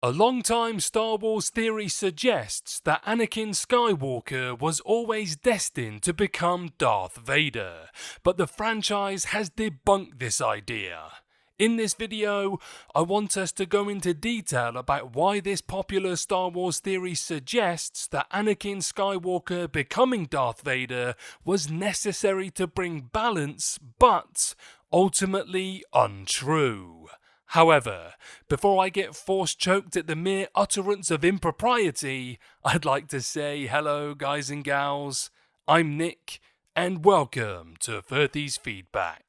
A long-time Star Wars theory suggests that Anakin Skywalker was always destined to become Darth Vader, but the franchise has debunked this idea. In this video, I want us to go into detail about why this popular Star Wars theory suggests that Anakin Skywalker becoming Darth Vader was necessary to bring balance, but ultimately untrue. However, before I get force choked at the mere utterance of impropriety, I'd like to say hello guys and gals, I'm Nick, and welcome to 30's Feedback.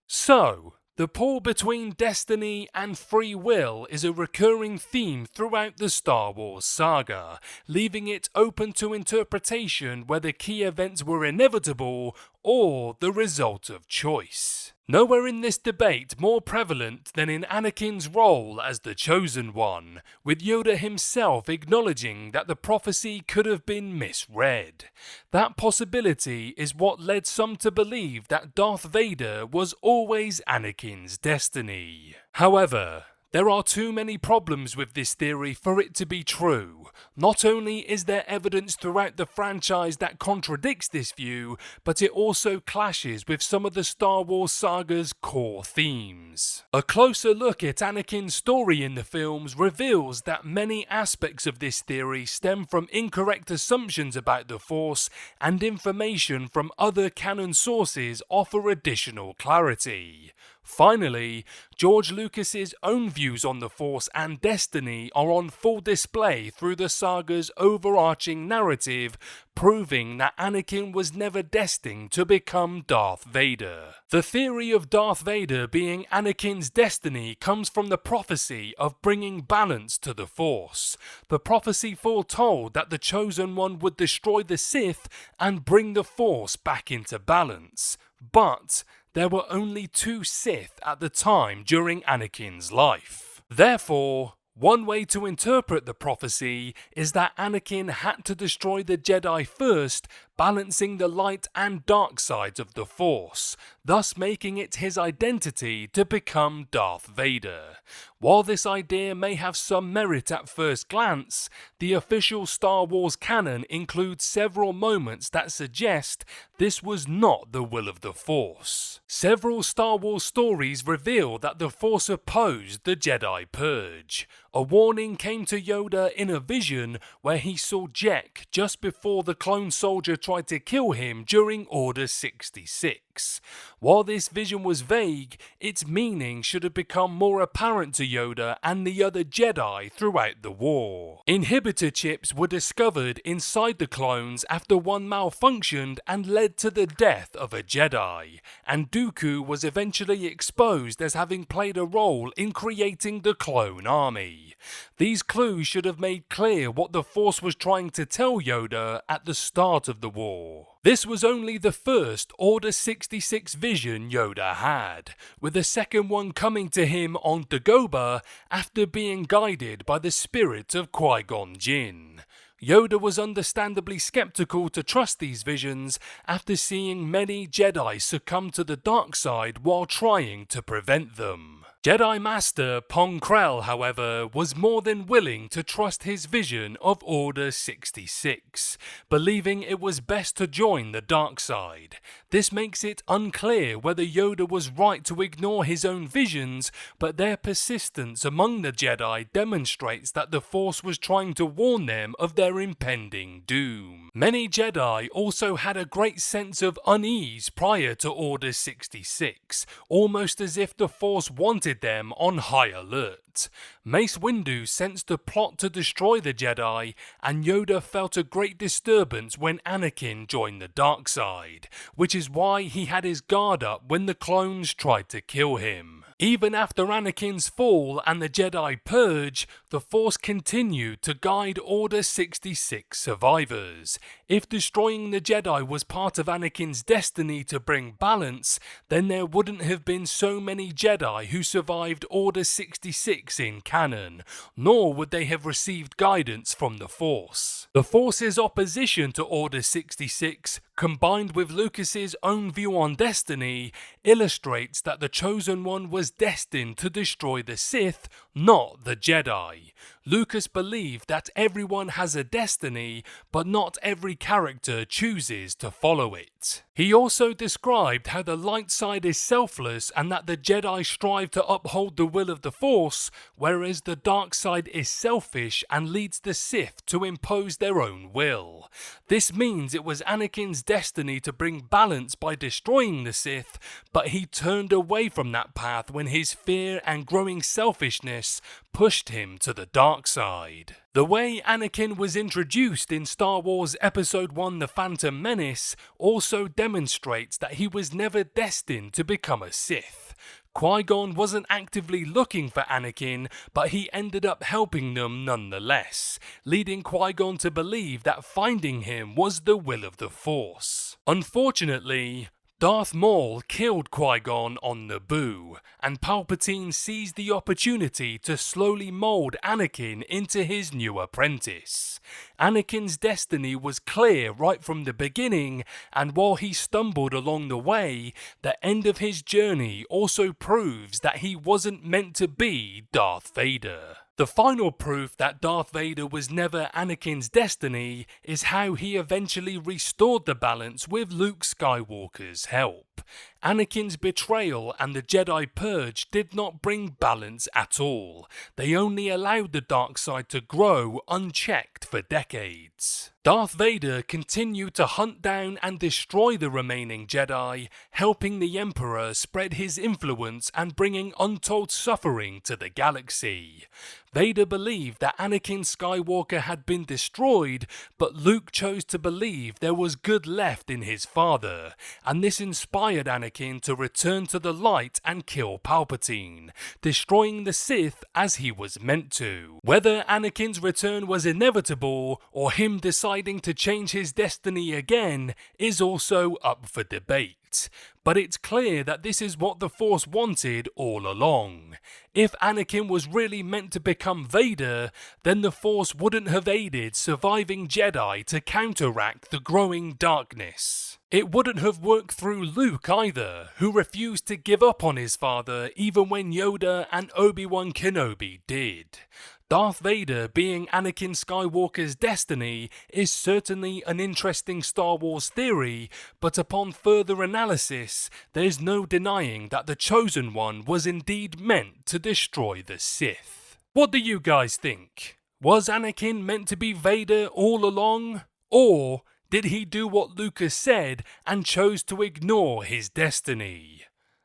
So, the pull between destiny and free will is a recurring theme throughout the Star Wars saga, leaving it open to interpretation whether key events were inevitable or the result of choice. Nowhere in this debate more prevalent than in Anakin's role as the Chosen One, with Yoda himself acknowledging that the prophecy could have been misread. That possibility is what led some to believe that Darth Vader was always Anakin's destiny. However, there are too many problems with this theory for it to be true. Not only is there evidence throughout the franchise that contradicts this view, but it also clashes with some of the Star Wars saga's core themes. A closer look at Anakin's story in the films reveals that many aspects of this theory stem from incorrect assumptions about the Force, and information from other canon sources offer additional clarity. Finally, George Lucas's own views on the Force and destiny are on full display through the saga's overarching narrative, proving that Anakin was never destined to become Darth Vader. The theory of Darth Vader being Anakin's destiny comes from the prophecy of bringing balance to the Force. The prophecy foretold that the Chosen One would destroy the Sith and bring the Force back into balance. But there were only 2 Sith at the time during Anakin's life. Therefore, one way to interpret the prophecy is that Anakin had to destroy the Jedi first, balancing the light and dark sides of the Force, thus making it his identity to become Darth Vader. While this idea may have some merit at first glance, the official Star Wars canon includes several moments that suggest this was not the will of the Force. Several Star Wars stories reveal that the Force opposed the Jedi Purge. A warning came to Yoda in a vision where he saw Jek just before the clone soldier tried to kill him during Order 66. While this vision was vague, its meaning should have become more apparent to Yoda and the other Jedi throughout the war. Inhibitor chips were discovered inside the clones after one malfunctioned and led to the death of a Jedi, and Dooku was eventually exposed as having played a role in creating the clone army. These clues should have made clear what the Force was trying to tell Yoda at the start of the war. This was only the first Order 66 vision Yoda had, with the second one coming to him on Dagobah after being guided by the spirit of Qui-Gon Jinn. Yoda was understandably skeptical to trust these visions after seeing many Jedi succumb to the dark side while trying to prevent them. Jedi Master Pong Krell, however, was more than willing to trust his vision of Order 66, believing it was best to join the dark side. This makes it unclear whether Yoda was right to ignore his own visions, but their persistence among the Jedi demonstrates that the Force was trying to warn them of their impending doom. Many Jedi also had a great sense of unease prior to Order 66, almost as if the Force wanted them on high alert. Mace Windu sensed a plot to destroy the Jedi, and Yoda felt a great disturbance when Anakin joined the dark side, which is why he had his guard up when the clones tried to kill him. Even after Anakin's fall and the Jedi Purge, the Force continued to guide Order 66 survivors. If destroying the Jedi was part of Anakin's destiny to bring balance, then there wouldn't have been so many Jedi who survived Order 66 in canon, nor would they have received guidance from the Force. The Force's opposition to Order 66 combined with Lucas's own view on destiny, illustrates that the Chosen One was destined to destroy the Sith, not the Jedi. Lucas believed that everyone has a destiny, but not every character chooses to follow it. He also described how the light side is selfless and that the Jedi strive to uphold the will of the Force, whereas the dark side is selfish and leads the Sith to impose their own will. This means it was Anakin's destiny to bring balance by destroying the Sith, but he turned away from that path when his fear and growing selfishness pushed him to the dark side. The way Anakin was introduced in Star Wars Episode 1 The Phantom Menace also demonstrates that he was never destined to become a Sith. Qui-Gon wasn't actively looking for Anakin, but he ended up helping them nonetheless, leading Qui-Gon to believe that finding him was the will of the Force. Unfortunately, Darth Maul killed Qui-Gon on Naboo, and Palpatine seized the opportunity to slowly mold Anakin into his new apprentice. Anakin's destiny was clear right from the beginning, and while he stumbled along the way, the end of his journey also proves that he wasn't meant to be Darth Vader. The final proof that Darth Vader was never Anakin's destiny is how he eventually restored the balance with Luke Skywalker's help. Anakin's betrayal and the Jedi Purge did not bring balance at all. They only allowed the dark side to grow unchecked for decades. Darth Vader continued to hunt down and destroy the remaining Jedi, helping the Emperor spread his influence and bringing untold suffering to the galaxy. Vader believed that Anakin Skywalker had been destroyed, but Luke chose to believe there was good left in his father, and this inspired Anakin to return to the light and kill Palpatine, destroying the Sith as he was meant to. Whether Anakin's return was inevitable or him deciding to change his destiny again is also up for debate. But it's clear that this is what the Force wanted all along. If Anakin was really meant to become Vader, then the Force wouldn't have aided surviving Jedi to counteract the growing darkness. It wouldn't have worked through Luke either, who refused to give up on his father even when Yoda and Obi-Wan Kenobi did. Darth Vader being Anakin Skywalker's destiny is certainly an interesting Star Wars theory, but upon further analysis, there's no denying that the Chosen One was indeed meant to destroy the Sith. What do you guys think? Was Anakin meant to be Vader all along? Or did he do what Lucas said and chose to ignore his destiny?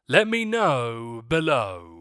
Let me know below.